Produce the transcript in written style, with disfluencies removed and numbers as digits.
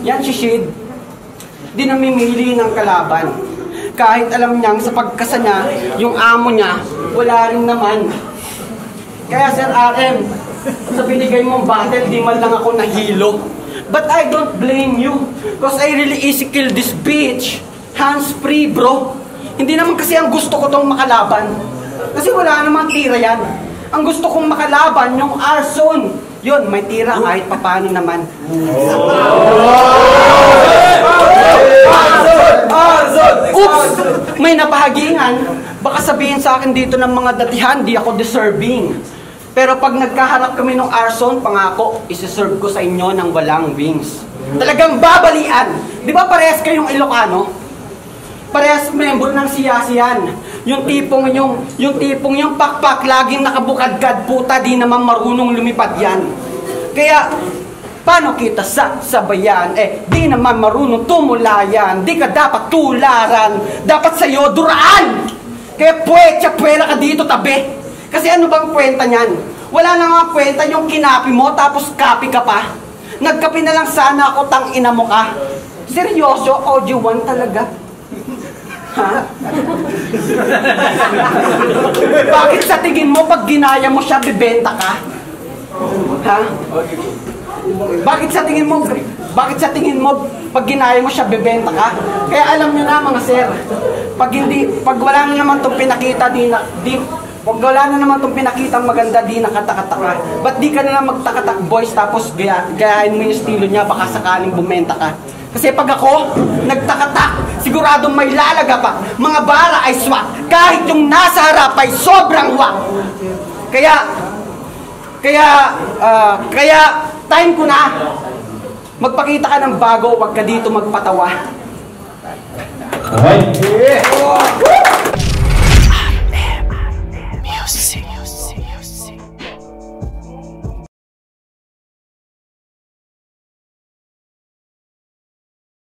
Yan si Shade. Di namimili ng kalaban. Kahit alam niyang sa pagkasa niya, yung amo niya, wala rin naman. Kaya Sir RM, sa binigay mong battle, di man lang ako nahilo. But I don't blame you, because I really easy kill this bitch. Hands free, bro. Hindi naman kasi ang gusto ko tong makalaban. Kasi wala namang tira yan. Ang gusto kong makalaban, yung Arson. Yun, may tira kahit papano naman. Oops! May napahagingan. Baka sabihin sa akin dito ng mga datihan, di ako deserving. Pero pag nagkaharap kami ng Arson, pangako, isi-serve ko sa inyo ng walang wings. Talagang babalian. Di ba parehas kayong Ilocano? Parehas member ng siyasiyan. Yung tipong yung pakpak laging nakabukadkad, puta, di naman marunong lumipad yan. Kaya, paano kita sabayan? Di naman marunong tumulayan. Di ka dapat tularan. Dapat sa'yo duraan. Kaya puwela ka dito tabi. Kasi ano bang kwenta niyan? Wala na nga kwenta yung kinapi mo tapos kapi ka pa. Nagkapi na lang sana ako, tang ina mo ka. Seryoso, audio 1 talaga. Ha? Bakit sa tingin mo pag ginaya mo siya, bibenta ka? Ha? Bakit sa tingin mo pag ginaya mo siya, bibenta ka? Kaya alam niyo na mga sir, pag wala na naman itong pinakita, pag wala na naman itong pinakitang maganda, di nakatakataka. Ba't di ka na lang magtakatak boys tapos gayahin mo yung estilo niya, baka sakaling bumenta ka? Kasi pag ako nagtakatak, siguradong may lalaga pa. Mga bala ay swak. Kahit yung nasa harap ay sobrang wak. Kaya time ko na. Magpakita ka ng bago, wag ka dito magpatawa. Okay.